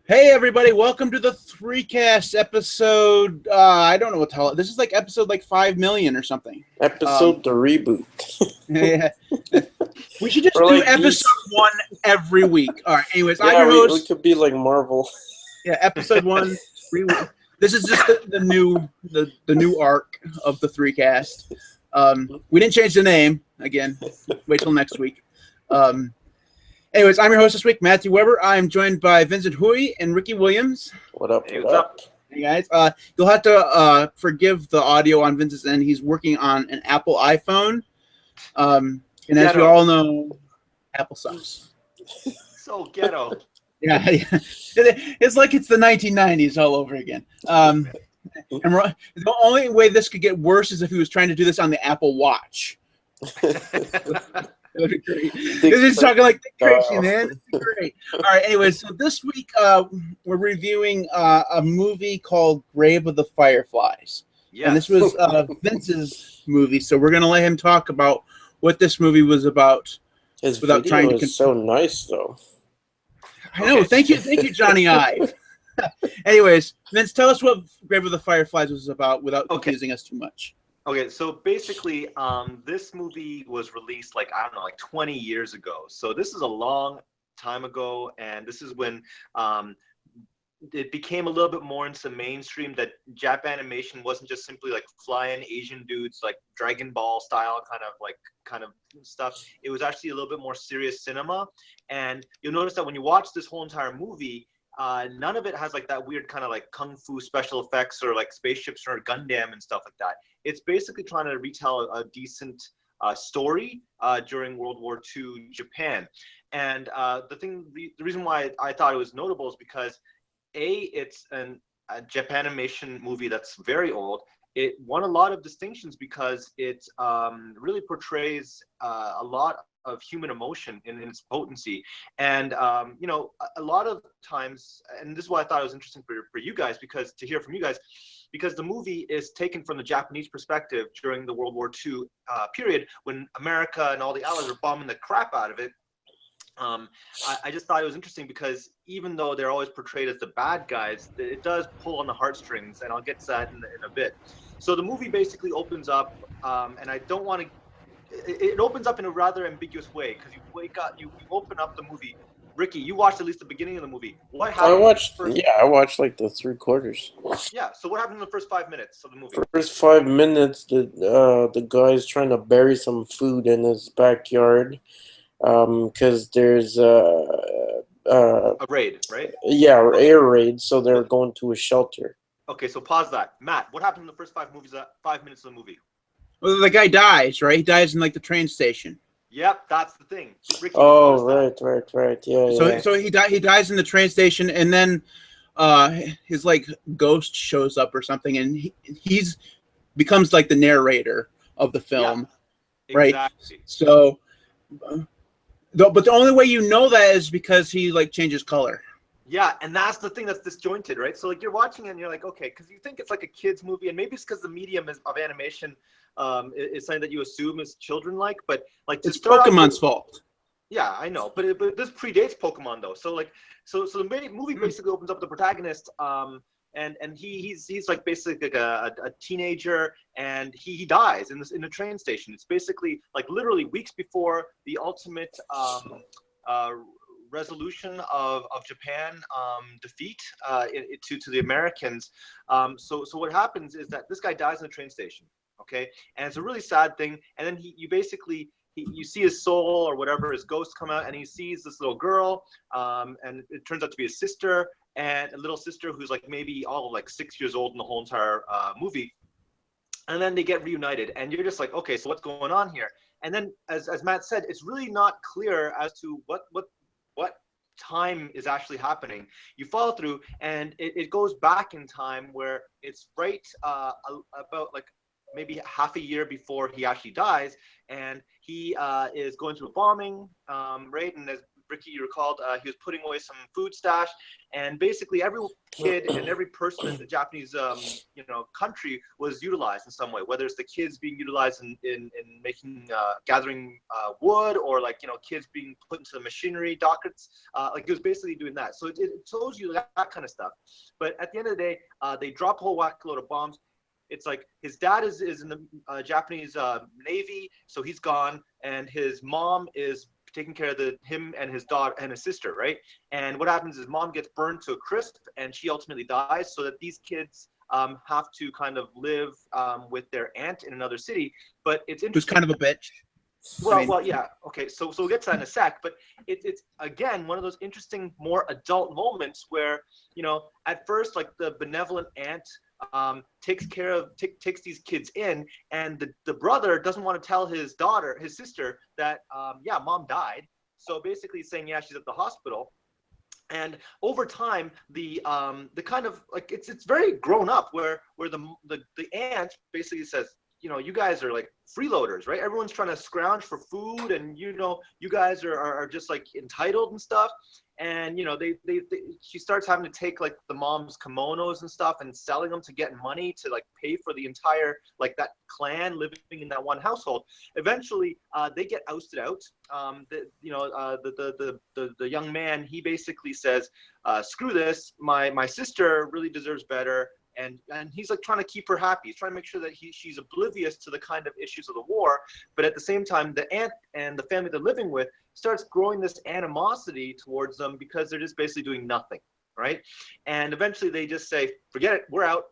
Hey everybody, welcome to the Threecast episode. I don't know what to call it. This is like episode like 5 million or something. The reboot. Yeah. We should just Or do like episode these- one every week. All right. Anyways, I'm Yeah, your we host. could be like Marvel. Yeah, episode one. This is just the new arc of the Threecast. We didn't change the name again. Wait till next week. Anyways, I'm your host this week, Matthew Weber. I'm joined by Vincent Hui and Ricky Williams. What up? Hey, What up? Hey guys, you'll have to forgive the audio on Vince's end. He's working on an Apple iPhone, and as we all know, Apple sucks. So ghetto. Yeah, it's like it's the 1990s all over again. And the only way this could get worse is if he was trying to do this on the Apple Watch. That'd be great. This is talking like Dick Tracy, man. Great. All right. Anyways, so this week we're reviewing a movie called Grave of the Fireflies, and this was Vince's movie. So we're gonna let him talk about what this movie was about. His without video trying to is so nice, though. I know. Thank you, Johnny Ive. Anyways, Vince, tell us what Grave of the Fireflies was about without confusing us too much. Okay, so basically, this movie was released like 20 years ago. So this is a long time ago, and this is when it became a little bit more into mainstream. That Jap animation wasn't just simply like flying Asian dudes, like Dragon Ball style kind of stuff. It was actually a little bit more serious cinema, and you'll notice that when you watch this whole entire movie. None of it has like that weird kind of like kung fu special effects or like spaceships or Gundam and stuff like that. It's basically trying to retell a decent story during World War II Japan. And the reason why I thought it was notable is because it's a Japanimation movie that's very old. It won a lot of distinctions because it really portrays a lot of human emotion in its potency. And a lot of times, and this is why I thought it was interesting for you guys, because to hear from you guys, because the movie is taken from the Japanese perspective during the World War II period, when America and all the Allies were bombing the crap out of it. I just thought it was interesting because even though they're always portrayed as the bad guys, it does pull on the heartstrings, and I'll get to that in a bit. So the movie basically opens up, and I don't want to. It opens up in a rather ambiguous way because you open up the movie. Ricky, you watched at least the beginning of the movie. What happened? I watched like the 3/4. Yeah. So what happened in the first 5 minutes of the movie? First 5 minutes, the guy's trying to bury some food in his backyard, because there's A raid, right? Yeah, air raid. So they're going to a shelter. Okay, so pause that. Matt, what happened in the first 5 minutes of the movie? Well, the guy dies, right? He dies in like the train station. Yep, that's the thing. Ricky, Oh, right. Yeah. So he dies in the train station, and then his like ghost shows up or something, and he's becomes like the narrator of the film, right? Exactly. So, but the only way you know that is because he like changes color. Yeah, and that's the thing that's disjointed, right? So like you're watching it and you're like, okay, because you think it's like a kid's movie, and maybe it's because the medium of animation is something that you assume is children-like, but like it's Pokemon's fault. Yeah, I know, but this predates Pokemon though. So the movie basically opens up the protagonist, and he's like basically like a teenager, and he dies in the train station. It's basically like literally weeks before the ultimate resolution of Japan defeat to the Americans. So what happens is that this guy dies in the train station, okay, and it's a really sad thing. And then you see his soul or whatever, his ghost come out, and he sees this little girl, and it turns out to be his sister, and a little sister who's like maybe all like 6 years old in the whole entire movie. And then they get reunited, and you're just like, okay, so what's going on here? And then, as Matt said, it's really not clear as to what time is actually happening. You follow through, and it goes back in time where it's right about like maybe half a year before he actually dies, and he is going through a bombing, right? And Ricky, you recalled, he was putting away some food stash, and basically every kid and every person in the Japanese, country was utilized in some way. Whether it's the kids being utilized in making, gathering wood, or like kids being put into the machinery dockets. Like it was basically doing that. So it tells you that kind of stuff. But at the end of the day, they drop a whole whack load of bombs. It's like his dad is in the Japanese Navy, so he's gone, and his mom is taking care of him and his daughter and his sister, right? And what happens is mom gets burned to a crisp, and she ultimately dies, so that these kids have to kind of live with their aunt in another city. But it's interesting. Who's kind of a bitch. Well, yeah. Okay, so we'll get to that in a sec. But it's again one of those interesting, more adult moments where at first, like, the benevolent aunt takes these kids in, and the brother doesn't want to tell his sister that mom died. So basically saying she's at the hospital. And over time, the kind of like it's very grown up, where the aunt basically says, you guys are like freeloaders, right? Everyone's trying to scrounge for food, and you guys are just like entitled and stuff. And she starts having to take like the mom's kimonos and stuff and selling them to get money to like pay for the entire, like, that clan living in that one household. Eventually, they get ousted out. The young man, he basically says, "Screw this! My sister really deserves better." And he's like trying to keep her happy. He's trying to make sure that she's oblivious to the kind of issues of the war. But at the same time, the aunt and the family they're living with starts growing this animosity towards them because they're just basically doing nothing, right? And eventually they just say, forget it, we're out.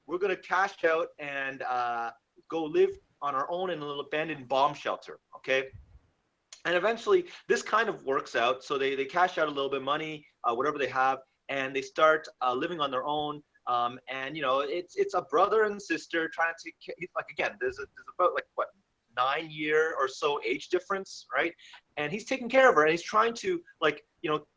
We're going to cash out and go live on our own in a little abandoned bomb shelter, okay? And eventually this kind of works out. So they cash out a little bit of money, whatever they have, and they start living on their own. And it's a brother and sister trying to take, like, again, there's about like what 9-year or so age difference, right? And he's taking care of her, and he's trying to, like,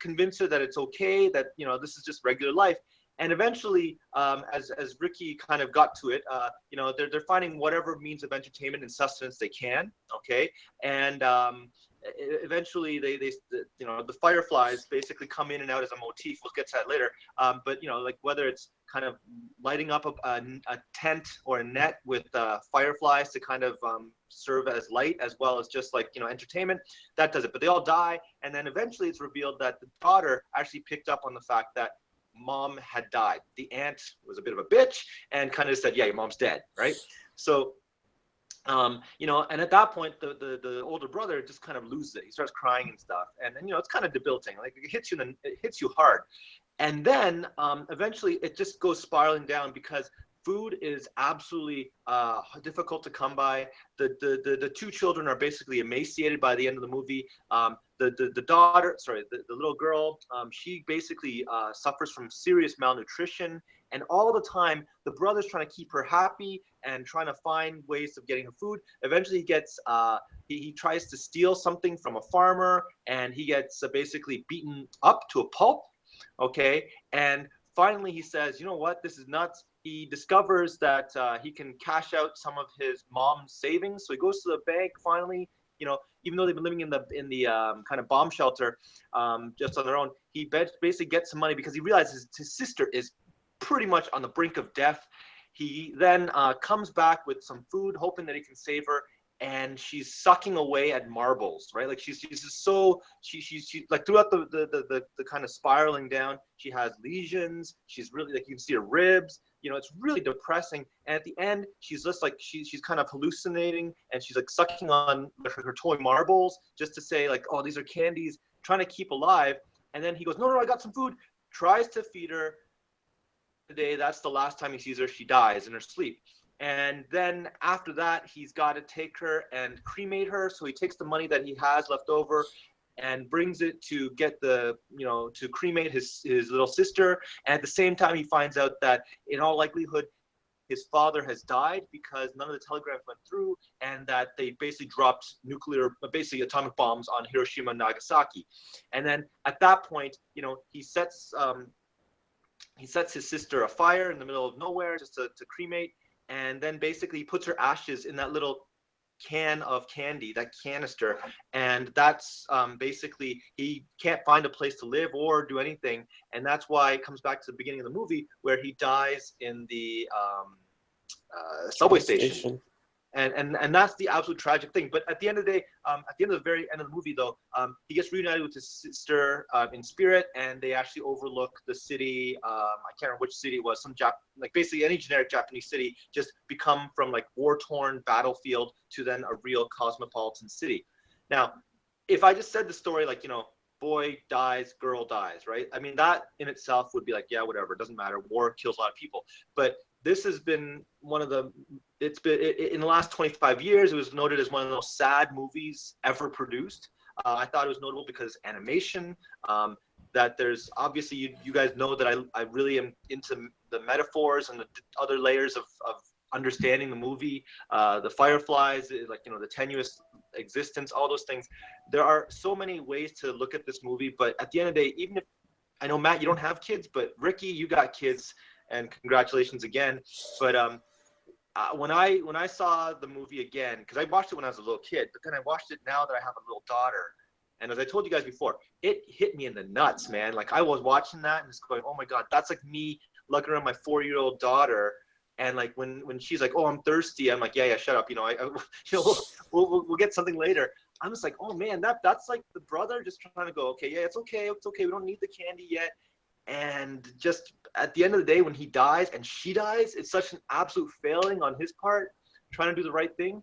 convince her that it's okay, that this is just regular life. And eventually, as Ricky kind of got to it, they're finding whatever means of entertainment and sustenance they can, okay? And eventually the Fireflies basically come in and out as a motif. We'll get to that later. But like whether it's kind of lighting up a tent or a net with fireflies to kind of serve as light, as well as just like entertainment, that does it. But they all die, and then eventually it's revealed that the daughter actually picked up on the fact that mom had died. The aunt was a bit of a bitch and kind of said, "Yeah, your mom's dead," right? So and at that point, the older brother just kind of loses it. He starts crying and stuff, and then it's kind of debilitating. Like it hits you hard, and then eventually it just goes spiraling down because food is absolutely difficult to come by. The two children are basically emaciated by the end of the movie. The daughter, sorry, the little girl, she basically suffers from serious malnutrition. And all the time, the brother's trying to keep her happy and trying to find ways of getting her food. Eventually, he gets he tries to steal something from a farmer, and he gets basically beaten up to a pulp. Okay, and finally he says, "You know what? This is nuts." He discovers that he can cash out some of his mom's savings, so he goes to the bank finally. Even though they've been living in the kind of bomb shelter just on their own, he basically gets some money because he realizes his sister is pretty much on the brink of death. He then comes back with some food, hoping that he can save her, and she's sucking away at marbles, right? Like she's just so she's like throughout the kind of spiraling down, she has lesions. She's really, like, you can see her ribs. It's really depressing. And at the end, she's just like she's kind of hallucinating, and she's like sucking on her toy marbles just to say like, "Oh, these are candies," trying to keep alive. And then he goes, "No, I got some food." Tries to feed her. Today, that's the last time he sees her. She dies in her sleep. And then after that, he's got to take her and cremate her. So he takes the money that he has left over and brings it to get to cremate his little sister. And at the same time, he finds out that in all likelihood, his father has died because none of the telegrams went through, and that they basically dropped basically atomic bombs on Hiroshima and Nagasaki. And then at that point, he sets his sister afire in the middle of nowhere just to cremate. And then basically he puts her ashes in that little can of candy, that canister, and that's basically he can't find a place to live or do anything, and that's why it comes back to the beginning of the movie where he dies in the subway station. And that's the absolute tragic thing. But at the end of the day, at the end of the very end of the movie, though, he gets reunited with his sister in spirit, and they actually overlook the city. I can't remember which city it was. Like basically any generic Japanese city, just become from like war-torn battlefield to then a real cosmopolitan city. Now, if I just said the story like, boy dies, girl dies, right? I mean, that in itself would be like, yeah, whatever, it doesn't matter. War kills a lot of people. But this has been it's been in the last 25 years, it was noted as one of the most sad movies ever produced. I thought it was notable because animation, that there's obviously, you guys know that I really am into the metaphors and the other layers of understanding the movie, the Fireflies, like, the tenuous existence, all those things. There are so many ways to look at this movie, but at the end of the day, even if, I know, Matt, you don't have kids, but Ricky, you got kids, and congratulations again. But when I saw the movie again, because I watched it when I was a little kid, but then I watched it now that I have a little daughter, and as I told you guys before, it hit me in the nuts, man. Like, I was watching that and just going, oh my God, that's like me looking around my 4-year-old daughter, and like when she's like, oh, I'm thirsty, I'm like, yeah, shut up, we'll get something later. I'm just like, oh man, that's like the brother just trying to go, okay, yeah, it's okay, we don't need the candy yet. And just at the end of the day, when he dies and she dies, it's such an absolute failing on his part, trying to do the right thing.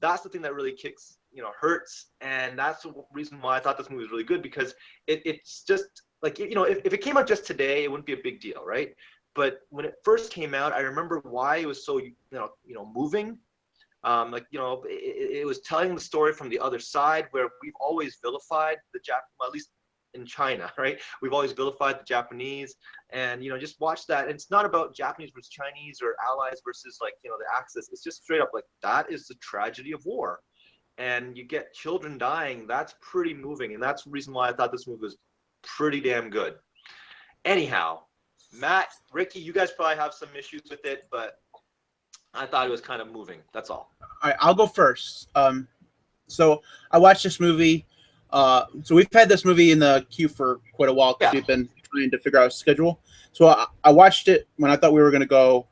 That's the thing that really kicks, hurts. And that's the reason why I thought this movie was really good, because it's just like, if it came out just today, it wouldn't be a big deal, right? But when it first came out, I remember why it was so, moving. It was telling the story from the other side, where we've always vilified the at least in China, right? We've always vilified the Japanese, and just watch that. And it's not about Japanese versus Chinese or allies versus the Axis. It's just straight up like, that is the tragedy of war, and you get children dying. That's pretty moving, and that's the reason why I thought this movie was pretty damn good. Anyhow, Matt, Ricky, you guys probably have some issues with it, but I thought it was kind of moving. That's all. All right, I'll go first. So I watched this movie. So we've had this movie in the queue for quite a while because we've been trying to figure out a schedule. So I watched it when I thought we were going to go,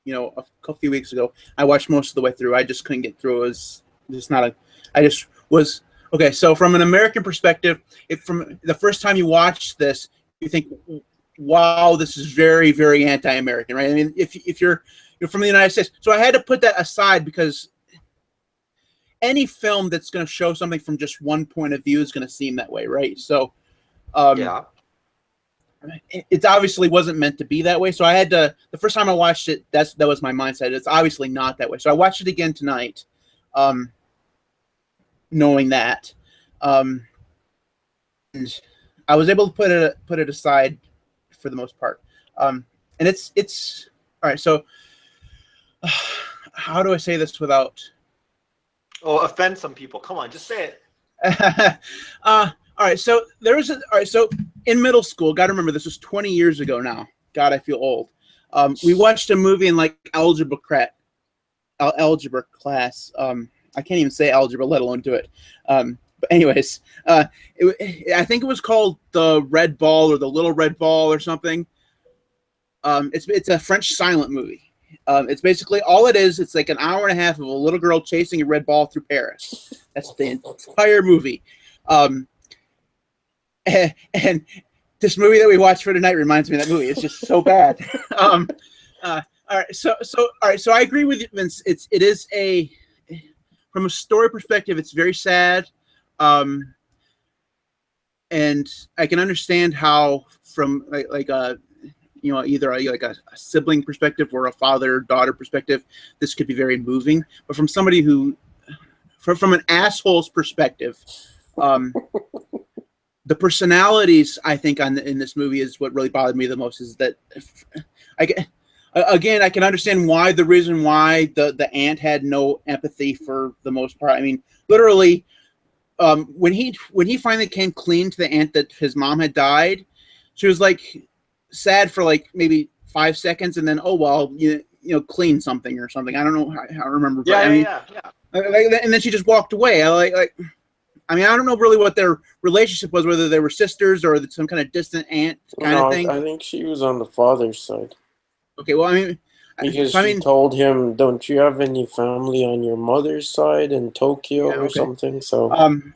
a few weeks ago. I watched most of the way through. I just couldn't get through. It was just not okay. So from an American perspective, from the first time you watch this, you think, wow, this is very, very anti-American, right? I mean, if you're from the United States. So I had to put that aside, because any film that's going to show something from just one point of view is going to seem that way, right? So, it obviously wasn't meant to be that way. So I had to. The first time I watched it, that was my mindset. It's obviously not that way. So I watched it again tonight, knowing that, and I was able to put it aside for the most part. And it's all right. So, how do I say this without? Oh, offend some people. Come on, just say it. All right. So So in middle school, got to remember, this was 20 years ago now. God, I feel old. We watched a movie in like algebra class. I can't even say algebra, let alone do it. But anyways, I think it was called The Red Ball or The Little Red Ball or something. It's a French silent movie. It's basically all it is. It's like an hour and a half of a little girl chasing a red ball through Paris. That's the entire movie. And this movie that we watched for tonight reminds me of that movie. It's just so bad. All right. So I agree with you, Vince. It is from a story perspective, it's very sad. And I can understand how from either a sibling perspective or a father-daughter perspective, this could be very moving. But from somebody from an asshole's perspective, the personalities, I think, in this movie is what really bothered me the most. Is that I can understand the reason why the aunt had no empathy for the most part. I mean, literally, when he finally came clean to the aunt that his mom had died, she was like sad for like maybe 5 seconds, and then clean something or something. I don't know. I don't remember. Yeah. And then she just walked away. I mean, I don't know really what their relationship was, whether they were sisters or some kind of distant aunt kind of thing. I think she was on the father's side. Okay, well, I mean, Because I she mean, told him, "Don't you have any family on your mother's side in Tokyo yeah, or okay. something?" So,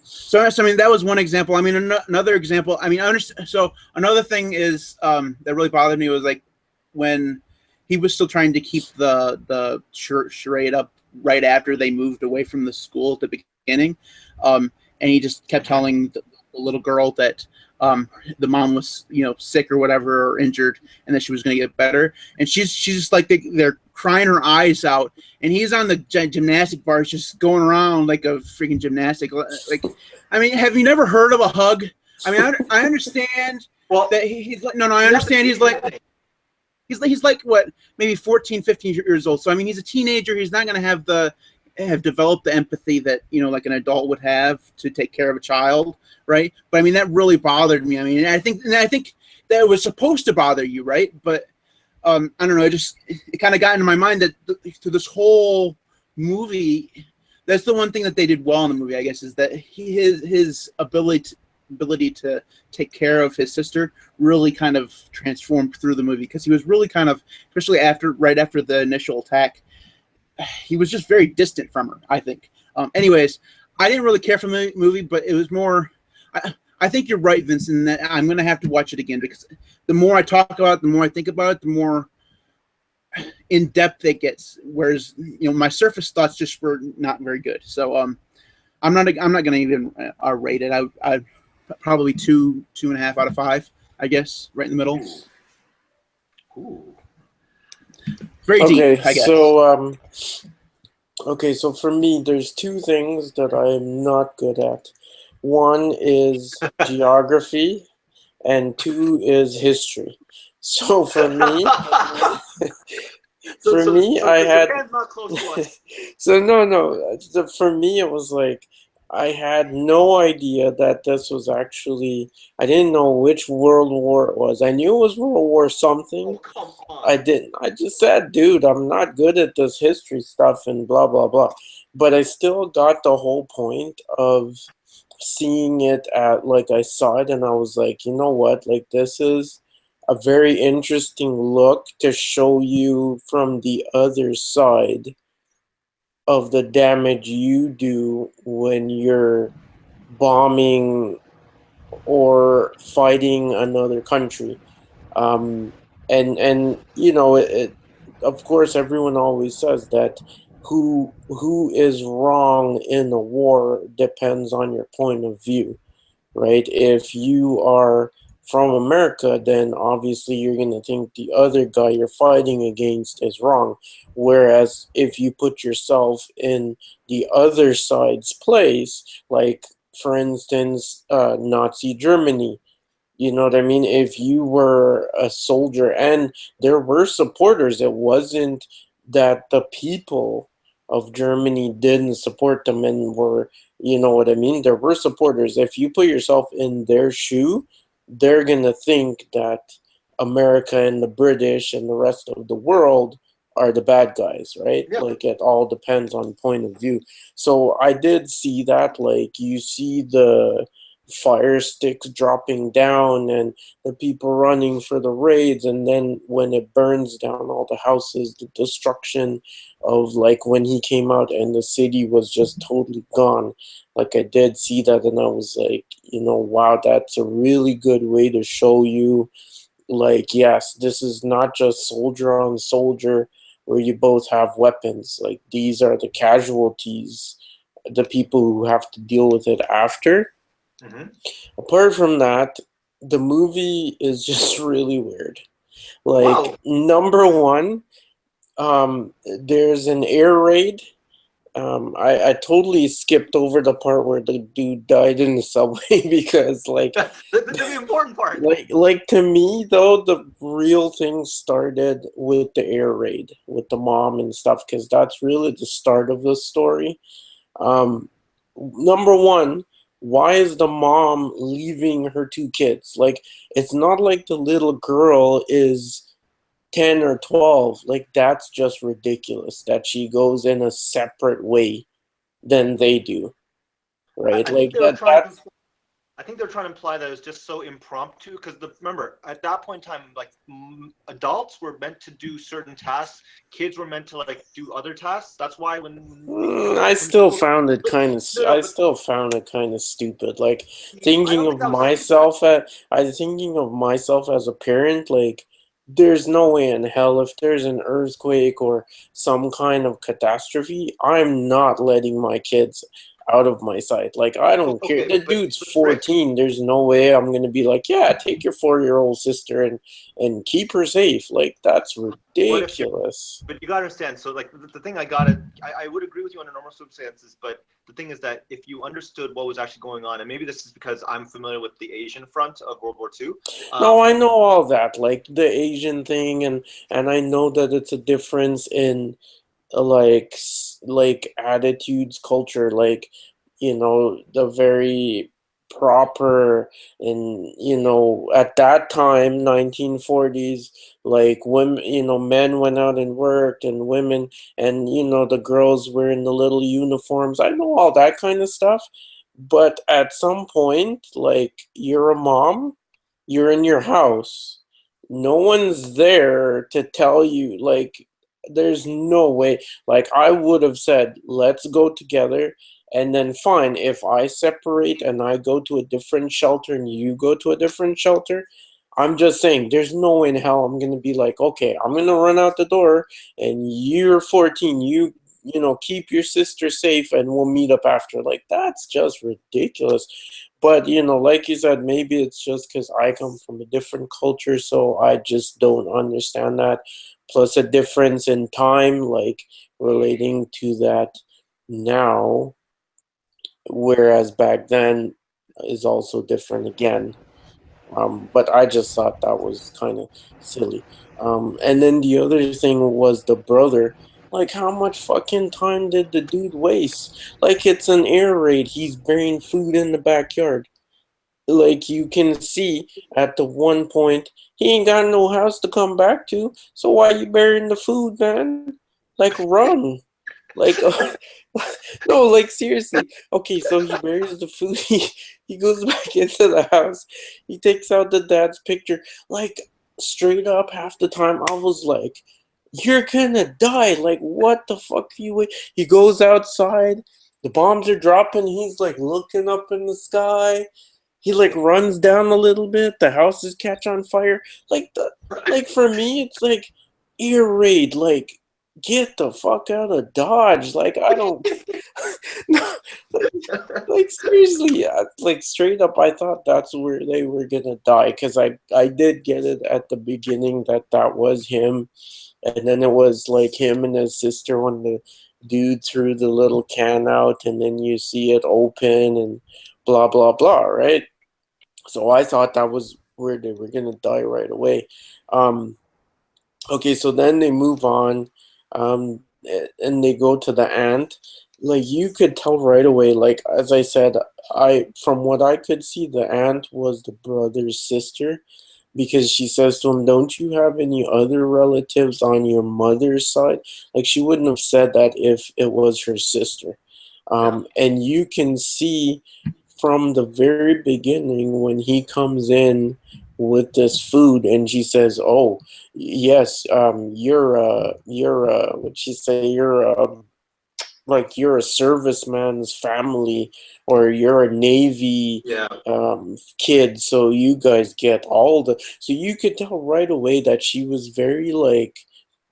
So I mean, that was one example. I mean, another example. I mean, I understand. So another thing is that really bothered me was like when he was still trying to keep the charade up right after they moved away from the school at the beginning, and he just kept telling the little girl that the mom was sick or whatever or injured, and that she was going to get better, and she's just like they're crying her eyes out, and he's on the gymnastic bars just going around like a freaking gymnastic. Like, I mean, have you never heard of a hug? I mean, I understand that he's like, no, I understand he's like, he's like what, maybe 14, 15 years old. So I mean, he's a teenager. He's not going to have developed the empathy that like an adult would have to take care of a child, right? But I mean, that really bothered me. I mean, I think that it was supposed to bother you, right? But I don't know. It kind of got into my mind that through this whole movie, that's the one thing that they did well in the movie, I guess, is that his ability to take care of his sister really kind of transformed through the movie, because he was really kind of, especially right after the initial attack, he was just very distant from her, I think. Anyways, I didn't really care for the movie, but it was more. I think you're right, Vincent, that I'm going to have to watch it again, because the more I talk about it, the more I think about it, the more in depth it gets. Whereas my surface thoughts just were not very good. So I'm not going to even rate it. I probably 2.5 out of 5, I guess, right in the middle. Ooh. Very deep, I guess. So for me, there's two things that I'm not good at. One is geography, and two is history. So for me, I had. Not close to us. So no. For me, it was like I had no idea that this was actually. I didn't know which World War it was. I knew it was World War something. Oh, come on. I didn't. I just said, dude, I'm not good at this history stuff and blah blah blah. But I still got the whole point of seeing it at, like, I saw it and I was like, you know what? Like, this is a very interesting look to show you from the other side of the damage you do when you're bombing or fighting another country. And of course, everyone always says that who is wrong in a war depends on your point of view, right? If you are from America, then obviously you're going to think the other guy you're fighting against is wrong. Whereas if you put yourself in the other side's place, like, for instance, Nazi Germany, you know what I mean? If you were a soldier, and there were supporters, it wasn't that the people of Germany didn't support them and were, you know what I mean? There were supporters. If you put yourself in their shoe, they're going to think that America and the British and the rest of the world are the bad guys, right? Yeah. Like, it all depends on point of view. So I did see that, like, you see the fire sticks dropping down and the people running for the raids, and then when it burns down all the houses, the destruction of, like, when he came out and the city was just totally gone. Like, I did see that and I was like, wow, that's a really good way to show you, like, yes, this is not just soldier on soldier where you both have weapons. Like, these are the casualties, the people who have to deal with it after. Mm-hmm. Apart from that, the movie is just really weird. Like, Wow. number one, there's an air raid. I totally skipped over the part where the dude died in the subway because, like, That's the important part. like to me though, the real thing started with the air raid with the mom and stuff, because that's really the start of the story. Number one, why is the mom leaving her two kids? Like, it's not like the little girl is 10 or 12. Like, that's just ridiculous that she goes in a separate way than they do, right? I think Like they were that. trying to. That's I think they're trying to imply that it was just so impromptu because remember at that point in time, like adults were meant to do certain tasks, kids were meant to like do other tasks. That's why I when still people, found it but, kind of. no, I but still found it kind of stupid. Like I thinking don't of think I was stupid. myself at. I thinking of myself as a parent. Like there's no way in hell if there's an earthquake or some kind of catastrophe, I'm not letting my kids out of my sight. Like I don't care. Okay, The dude's but Rich, 14. There's no way I'm gonna be like, yeah, take your 4-year-old sister and keep her safe. Like that's what if you're ridiculous. but you gotta understand. So like the thing I would agree with you under normal circumstances, but the thing is that if you understood what was actually going on, and maybe this is because I'm familiar with the Asian front of World War II. No, Um, I know all that, like the Asian thing, and I know that it's a difference in like attitudes, culture, like the very proper and at that time 1940s, like women, men went out and worked and women and the girls were in the little uniforms. I know all that kind of stuff, but at some point, like you're a mom, you're in your house. No one's there to tell you, like, there's no way. Like, I would have said, let's go together. And then, fine, if I separate and I go to a different shelter and you go to a different shelter, I'm just saying, there's no way in hell I'm going to be like, okay, I'm going to run out the door and you're 14. Keep your sister safe and we'll meet up after. Like, that's just ridiculous. But like you said, maybe it's just because I come from a different culture, so I just don't understand that. Plus, a difference in time, like relating to that now, whereas back then is also different again. But I just thought that was kind of silly. And then the other thing was the brother. Like, how much fucking time did the dude waste? Like, it's an air raid. He's burying food in the backyard. Like you can see at the one point, he ain't got no house to come back to. So why you burying the food, man? Like run. Like no, like seriously. Okay, so he buries the food. He goes back into the house. He takes out the dad's picture. Like straight up, half the time I was like, "You're gonna die!" Like what the fuck are you? He goes outside. The bombs are dropping. He's like looking up in the sky. He like runs down a little bit. The houses catch on fire. Like for me, it's like ear raid. Like get the fuck out of Dodge. Like I don't. No, like seriously, like straight up, I thought that's where they were gonna die because I did get it at the beginning that was him, and then it was like him and his sister when the dude threw the little can out, and then you see it open and blah blah blah, right? So I thought that was where they were gonna die right away. Um, okay, so then they move on, and they go to the aunt. Like you could tell right away. Like as I said, I from what I could see, the aunt was the brother's sister because she says to him, "Don't you have any other relatives on your mother's side?" Like she wouldn't have said that if it was her sister. yeah. And you can see from the very beginning when he comes in with this food and she says, "Oh, yes, what'd she say? You're a serviceman's family or you're a Navy Yeah. kid, so you guys get all the." So you could tell right away that she was very like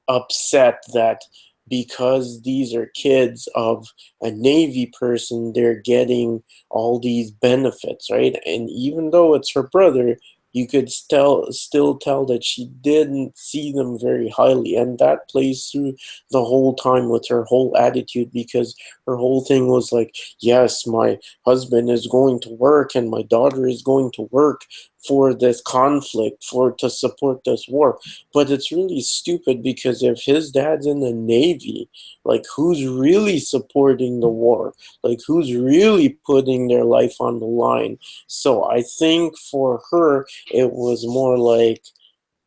upset that because these are kids of a Navy person, they're getting all these benefits, right? And even though it's her brother, you could still tell that she didn't see them very highly. And that plays through the whole time with her whole attitude because her whole thing was like, yes, my husband is going to work and my daughter is going to work for this conflict, for to support this war. But it's really stupid because if his dad's in the Navy, like who's really supporting the war? Like who's really putting their life on the line? So I think for her, it was more like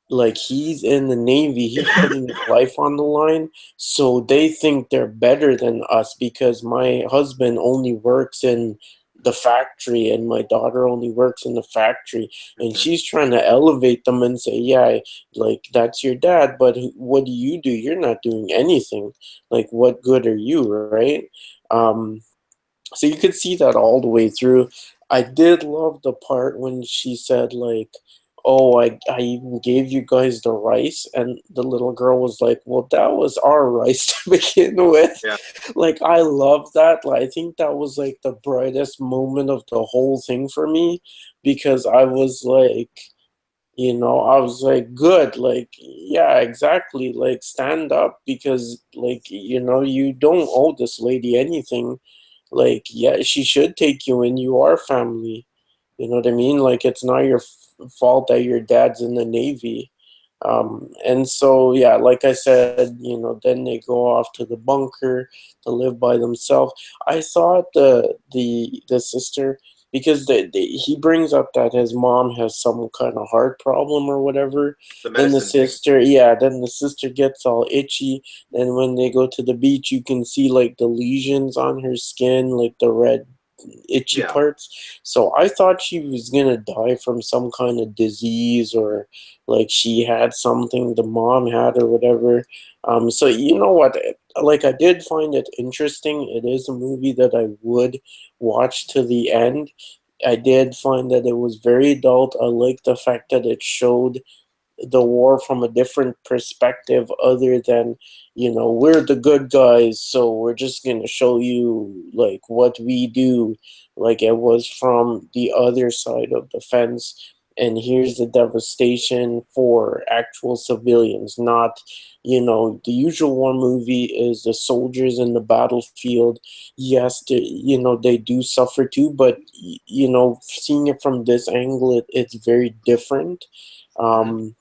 like he's in the Navy, he's putting his life on the line, so they think they're better than us because my husband only works in the factory and my daughter only works in the factory, and she's trying to elevate them and say, yeah, like that's your dad, but what do? You're not doing anything. Like, what good are you, right? um so you could see that all the way through. I did love the part when she said like, "Oh, I even gave you guys the rice," and the little girl was like, "Well, that was our rice to begin with." Yeah. Like I love that. Like I think that was like the brightest moment of the whole thing for me because I was like, I was like, good, like, yeah, exactly, like, stand up because, like, you don't owe this lady anything. Like, yeah, she should take you in. You are family. You know what I mean? Like, it's not your fault that your dad's in the Navy. And so, yeah, like I said, then they go off to the bunker to live by themselves. I thought the sister, because he brings up that his mom has some kind of heart problem or whatever. The Then the medicine thing. sister, yeah, then the sister gets all itchy. And when they go to the beach, you can see like the lesions on her skin, like the red itchy Yeah. parts. So I thought she was gonna die from some kind of disease or like she had something the mom had or whatever. So you know what? Like I did find it interesting. It is a movie that I would watch to the end. I did find that it was very adult. I like the fact that it showed the war from a different perspective other than we're the good guys, so we're just gonna show you like what we do. Like it was from the other side of the fence, and here's the devastation for actual civilians, not the usual war movie is the soldiers in the battlefield. Yes, they do suffer too, but seeing it from this angle, it's very different. um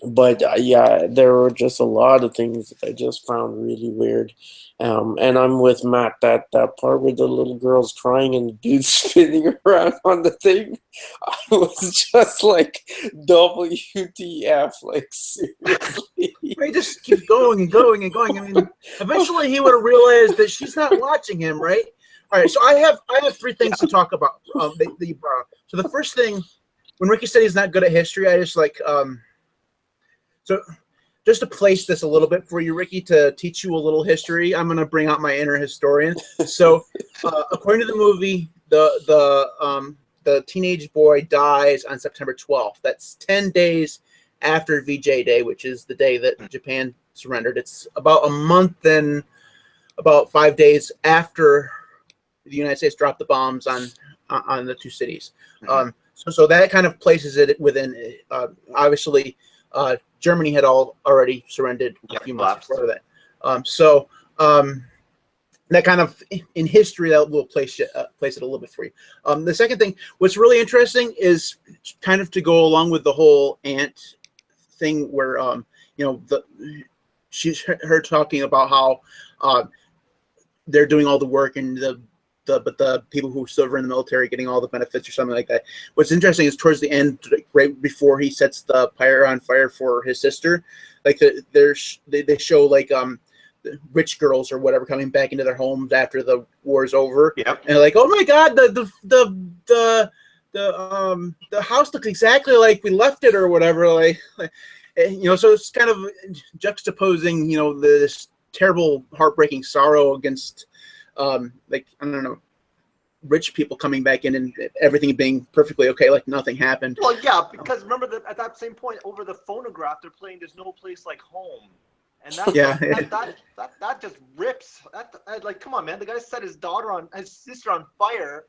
but yeah, there were just a lot of things that I just found really weird. And I'm with Matt, that part where the little girl's crying and the dude's spinning around on the thing. I was just like, WTF, like seriously. He just keeps going and going and going. I mean, eventually he would have realized that she's not watching him, right? All right, so I have three things to talk about. So the first thing, when Ricky said he's not good at history, I just like so just to place this a little bit for you, Ricky, to teach you a little history, I'm going to bring out my inner historian. So, according to the movie, the teenage boy dies on September 12th. That's 10 days after VJ Day, which is the day that Japan surrendered. It's about a month and about 5 days after the United States dropped the bombs on the two cities. So that kind of places it within, obviously, Germany had already surrendered a few months before that. That kind of in history that will place it a little bit for you. The second thing, what's really interesting is kind of to go along with the whole aunt thing, where she's her talking about how they're doing all the work and but the people who serve in the military getting all the benefits or something like that. What's interesting is towards the end, right before he sets the pyre on fire for his sister, like they show like rich girls or whatever coming back into their homes after the war's over. Yep. And like, oh my God, the house looks exactly like we left it or whatever. Like so it's kind of juxtaposing, this terrible, heartbreaking sorrow against like, I don't know, rich people coming back in and everything being perfectly okay, like nothing happened. Well, yeah, because remember that at that same point over the phonograph, they're playing "There's No Place Like Home," and that just rips. Like, come on, man, the guy set his sister on fire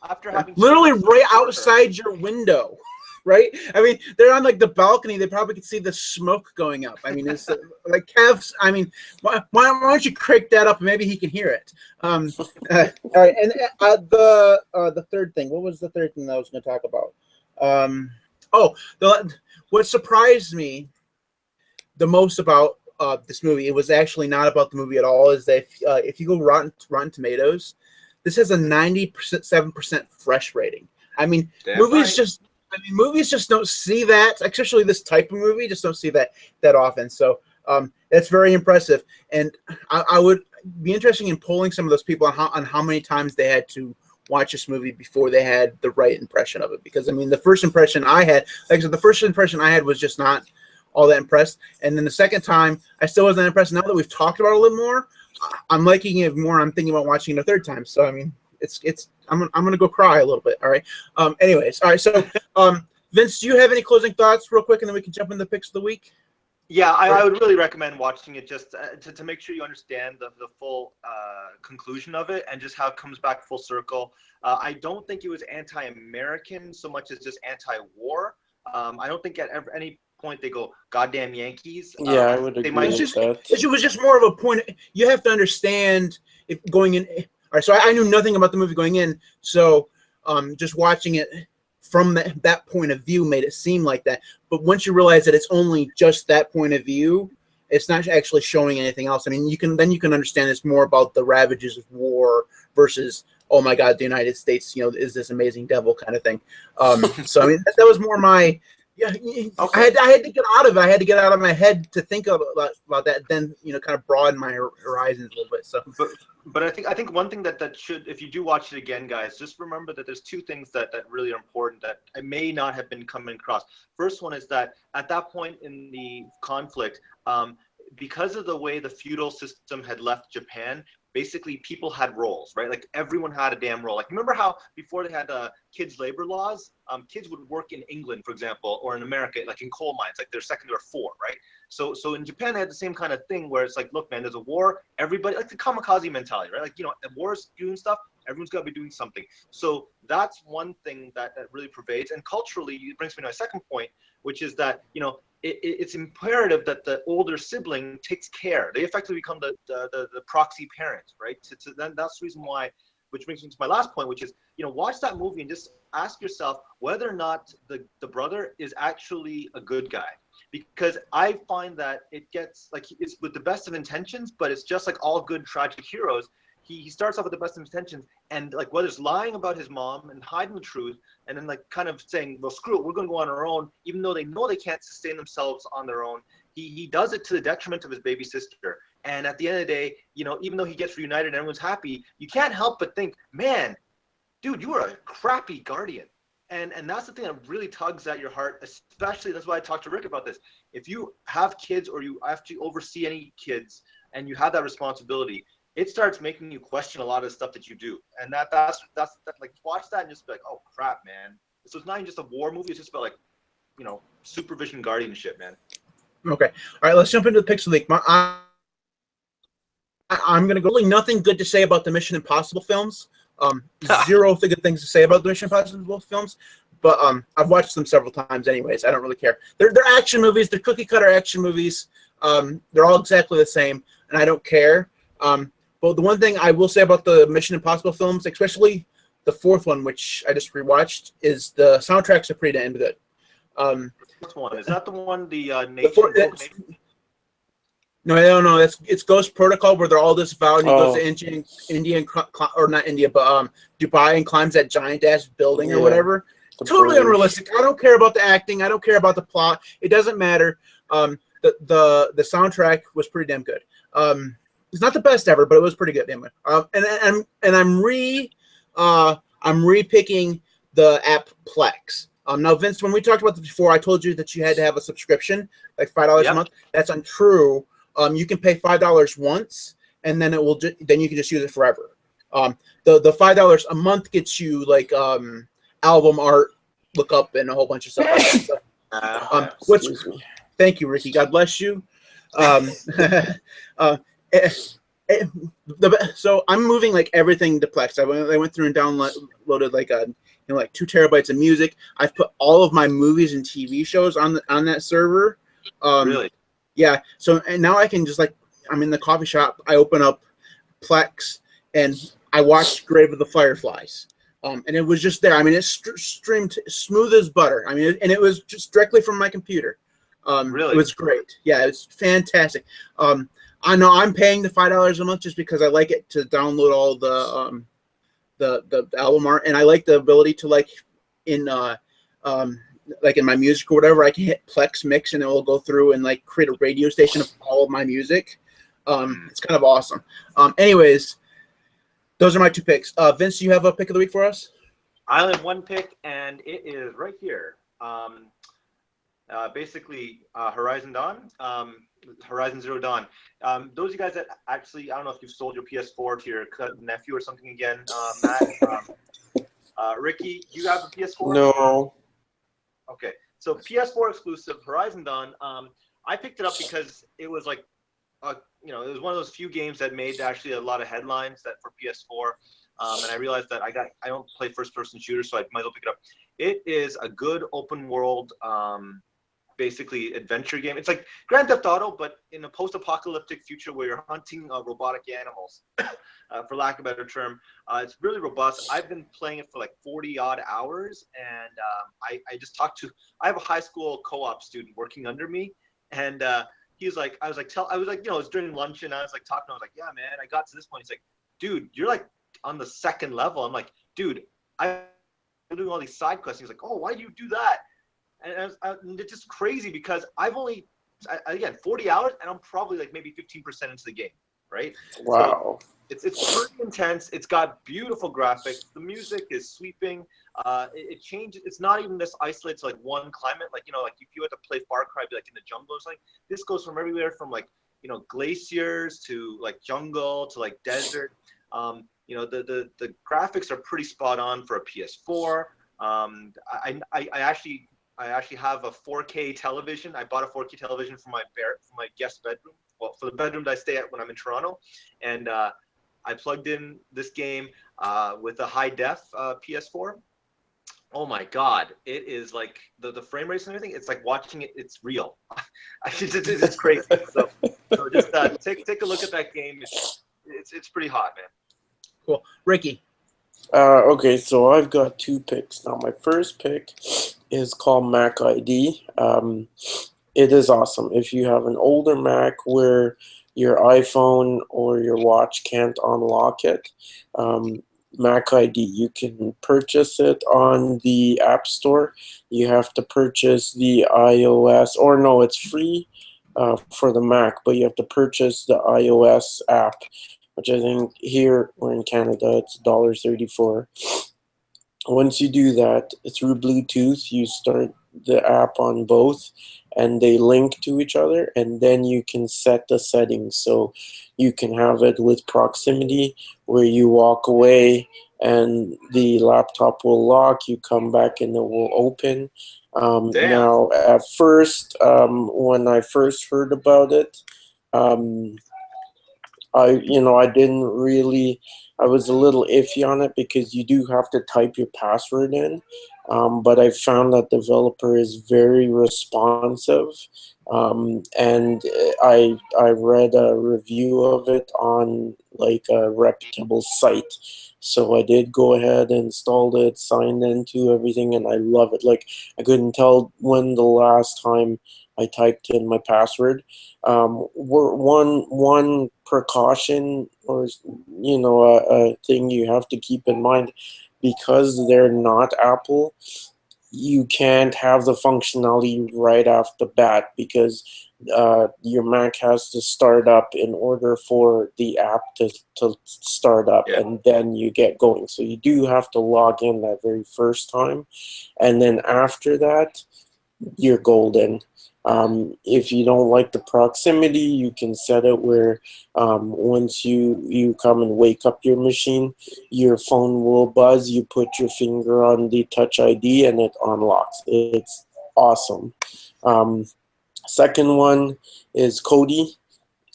after having literally right outside your window. Right? I mean, they're on like the balcony. They probably could see the smoke going up. I mean, it's like Kev's. I mean, why don't you crank that up? Maybe he can hear it. All right, and the third thing. What was the third thing that I was going to talk about? What surprised me the most about this movie, it was actually not about the movie at all. Is that if you go Rotten Tomatoes, this has a 97% fresh rating. I mean, movies just I mean, movies just don't see that, especially this type of movie, just don't see that often. So that's very impressive. And I would be interested in polling some of those people on how many times they had to watch this movie before they had the right impression of it. Because, I mean, the first impression I had, like I said, the first impression I had was just not all that impressed. And then the second time, I still wasn't impressed. Now that we've talked about it a little more, I'm liking it more. I'm thinking about watching it a third time. So, I mean, I'm gonna go cry a little bit. All right. Anyways, all right. So, Vince, do you have any closing thoughts, real quick, and then we can jump into the picks of the week? Yeah, I would really recommend watching it just to make sure you understand the full conclusion of it and just how it comes back full circle. I don't think it was anti-American so much as just anti-war. I don't think at any point they go, "Goddamn Yankees." Yeah, I would agree with that. It was just more of a point. You have to understand if going in. All right, so I knew nothing about the movie going in, so just watching it from that point of view made it seem like that. But once you realize that it's only just that point of view, it's not actually showing anything else. I mean, you can understand it's more about the ravages of war versus, oh my God, the United States, is this amazing devil kind of thing. So I mean, that was more my. Yeah, okay. I had to get out of it. I had to get out of my head to think about that. Then kind of broaden my horizons a little bit. So, but I think one thing that should, if you do watch it again, guys, just remember that there's two things that really are important that I may not have been coming across. First one is that at that point in the conflict, because of the way the feudal system had left Japan, basically people had roles, right? Like everyone had a damn role. Like remember how before they had kids labor laws, kids would work in England, for example, or in America, like in coal mines, like they're second or four, right? So in Japan they had the same kind of thing where it's like, look, man, there's a war, everybody, like the kamikaze mentality, right? Like, the war's doing stuff, everyone's got to be doing something. So that's one thing that really pervades. And culturally, it brings me to my second point, which is that, it's imperative that the older sibling takes care. They effectively become the proxy parent, right? So then that's the reason why, which brings me to my last point, which is, watch that movie and just ask yourself whether or not the brother is actually a good guy. Because I find that it gets, like, it's with the best of intentions, but it's just like all good tragic heroes. He starts off with the best of intentions, and like whether it's lying about his mom and hiding the truth, and then like kind of saying, well, screw it, we're going to go on our own, even though they know they can't sustain themselves on their own. He does it to the detriment of his baby sister. And at the end of the day, even though he gets reunited and everyone's happy, you can't help but think, man, dude, you are a crappy guardian. And that's the thing that really tugs at your heart, especially, that's why I talked to Rick about this. If you have kids or you have to oversee any kids and you have that responsibility, it starts making you question a lot of the stuff that you do. And that's like, watch that and just be like, oh crap, man. So it's not even just a war movie, it's just about like, supervision guardianship, man. Okay. All right, let's jump into the picks of the week. I'm going to go, really nothing good to say about the Mission Impossible films. Zero good things to say about the Mission Impossible films, but I've watched them several times anyways. I don't really care. They're action movies. They're cookie-cutter action movies. They're all exactly the same, and I don't care. But the one thing I will say about the Mission Impossible films, especially the fourth one, which I just rewatched, is the soundtracks are pretty damn good. Which one? Is that the one, Nation? No. It's Ghost Protocol, where they're all disavowed. And he goes to India, or not India, but Dubai, and climbs that giant ass building or whatever. Totally unrealistic. I don't care about the acting. I don't care about the plot. It doesn't matter. The soundtrack was pretty damn good. It's not the best ever, but it was pretty good anyway. And I'm repicking the app Plex. Now, Vince, when we talked about this before, I told you that you had to have a subscription, like $5 a month. That's untrue. You can pay $5 once, and then then you can just use it forever. The $5 a month gets you like album art, lookup, and a whole bunch of stuff. Thank you, Ricky. God bless you. So I'm moving like everything to Plex. I went through and downloaded like 2 terabytes of music. I've put all of my movies and TV shows on that server. Really? Yeah. So and now I can just I'm in the coffee shop. I open up Plex and I watched Grave of the Fireflies. And it was just there. I mean, it streamed smooth as butter. I mean, and it was just directly from my computer. Really? It was great. Yeah, it was fantastic. I know I'm paying the $5 a month just because I like it to download all the album art, and I like the ability to like in my music or whatever, I can hit Plex Mix and it will go through and like create a radio station of all of my music. It's kind of awesome. Anyways, those are my 2 picks. Vince, do you have a pick of the week for us? I only have one pick, and it is right here. Basically, Horizon Zero Dawn. Those of you guys that actually, I don't know if you've sold your PS4 to your nephew or something again, Matt. Ricky, you have a PS4? No. Okay, so PS4 exclusive Horizon Dawn. I picked it up because it was like, it was one of those few games that made actually a lot of headlines that for PS4. And I realized that I don't play first-person shooters, so I might as well pick it up. It is a good open world, basically adventure game. It's like Grand Theft Auto, but in a post-apocalyptic future where you're hunting robotic animals, for lack of a better term. It's really robust. I've been playing it for like 40-odd hours, and I just talked to. I have a high school co-op student working under me, and he was like, it's during lunch, and I was like talking. I was like, yeah, man, I got to this point. He's like, dude, you're like on the 2nd level. I'm like, dude, I'm doing all these side quests. He's like, oh, why do you do that? And it's just crazy because I've only, again, 40 hours, and I'm probably like maybe 15% into the game, right? Wow. So it's pretty intense. It's got beautiful graphics. The music is sweeping. It changes. It's not even this isolated to like one climate. Like, like if you had to play Far Cry, be like in the jungle or something. This goes from everywhere from like, glaciers to like jungle to like desert. The graphics are pretty spot on for a PS4. I actually have a 4K television. I bought a 4K television for my guest bedroom. Well, for the bedroom that I stay at when I'm in Toronto, and I plugged in this game with a high def PS4. Oh my God! It is like the frame rates and everything. It's like watching it. It's real. It's crazy. So just take a look at that game. It's pretty hot, man. Cool. Ricky. Okay, so I've got 2 picks. Now, my first pick is called Mac ID. It is awesome. If you have an older Mac where your iPhone or your watch can't unlock it, Mac ID, you can purchase it on the App Store. You have to purchase the iOS, or no, it's free for the Mac, but you have to purchase the iOS app, which I think here or in Canada it's $1.34. Once you do that through Bluetooth, you start the app on both and they link to each other, and then you can set the settings. So you can have it with proximity where you walk away and the laptop will lock, you come back and it will open. Now, at first, when I first heard about it, I was a little iffy on it because you do have to type your password in. But I found that developer is very responsive. And I read a review of it on like a reputable site. So I did go ahead, installed it, signed into everything, and I love it. Like, I couldn't tell when the last time I typed in my password. One precaution, or a thing you have to keep in mind, because they're not Apple, you can't have the functionality right off the bat because your Mac has to start up in order for the app to start up, and then you get going. So you do have to log in that very first time, and then after that, you're golden. If you don't like the proximity, you can set it where once you come and wake up your machine, your phone will buzz, you put your finger on the Touch ID and it unlocks. It's awesome. Second one is Kodi.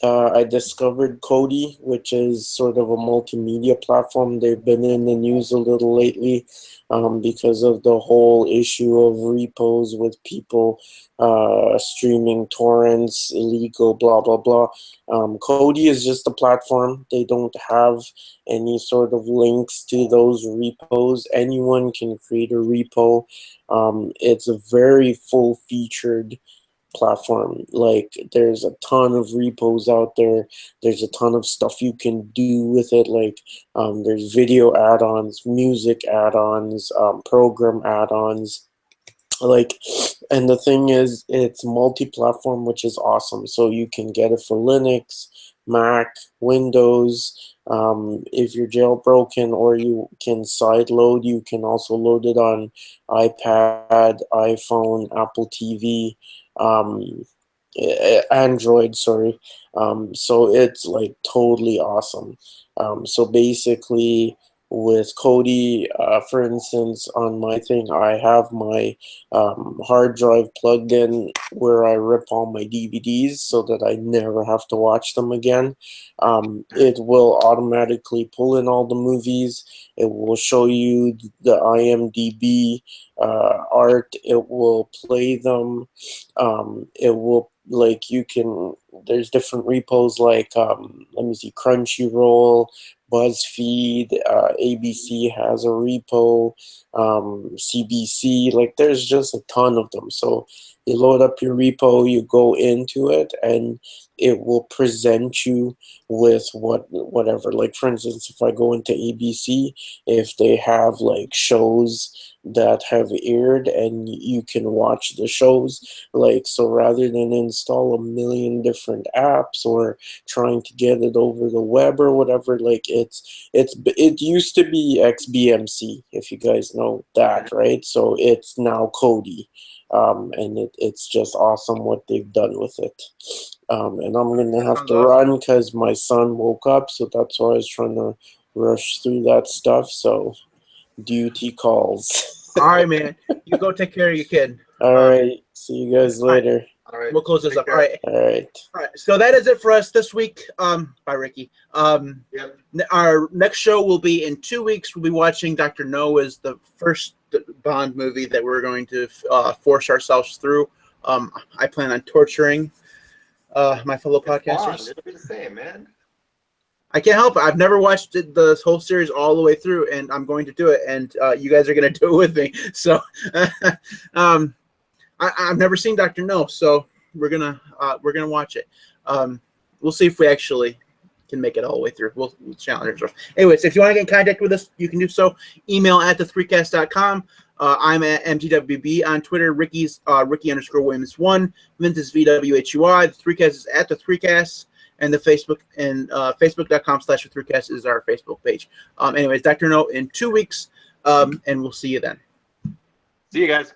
I discovered Kodi, which is sort of a multimedia platform. They've been in the news a little lately because of the whole issue of repos with people streaming torrents, illegal, blah, blah, blah. Kodi is just a platform. They don't have any sort of links to those repos. Anyone can create a repo. It's a very full-featured platform. Like, there's a ton of repos out there. There's a ton of stuff you can do with it. Like, there's video add-ons, music add-ons, program add-ons. like, and the thing is, it's multi-platform, which is awesome. So you can get it for Linux, Mac, Windows. If you're jailbroken, or you can side load, you can also load it on iPad, iPhone, Apple TV, um, Android, sorry. So it's like totally awesome. So basically, with Kodi, for instance, on my thing, I have my hard drive plugged in where I rip all my DVDs so that I never have to watch them again. It will automatically pull in all the movies. It will show you the IMDb art. It will play them. It will, like, you can, there's different repos like, let me see, Crunchyroll, BuzzFeed, ABC has a repo, CBC, like there's just a ton of them. So you load up your repo, you go into it, and it will present you with whatever. Like, for instance, if I go into ABC, if they have like shows that have aired and you can watch the shows, like, so rather than install a million different apps or trying to get it over the web or whatever, like it used to be XBMC, if you guys know that, right? So it's now Kodi. And it's just awesome what they've done with it. And I'm gonna have Sounds to awesome. run because my son woke up, so that's why I was trying to rush through that stuff. So duty calls. All right, man. You go take care of your kid. All right, see you guys all right. later. All right. We'll close this Take up. care. All right. All right. All right. So that is it for us this week. Bye, Ricky. Yep. Our next show will be in 2 weeks. We'll be watching Dr. No as the first Bond movie that we're going to force ourselves through. I plan on torturing my fellow It's Bond. podcasters. It'll be the same, man. I can't help it. I've never watched the whole series all the way through, and I'm going to do it. And you guys are going to do it with me. So, I've never seen Dr. No, so we're gonna watch it. We'll see if we actually can make it all the way through. We'll challenge ourselves. Anyways, if you want to get in contact with us, you can do so. Email at the3cast.com. I'm at MTWB on Twitter. Ricky's Ricky_Williams1. Vince is VWHUI. The 3cast is at the 3cast. And the Facebook and Facebook.com/the3cast is our Facebook page. Anyways, Dr. No in 2 weeks, and we'll see you then. See you guys.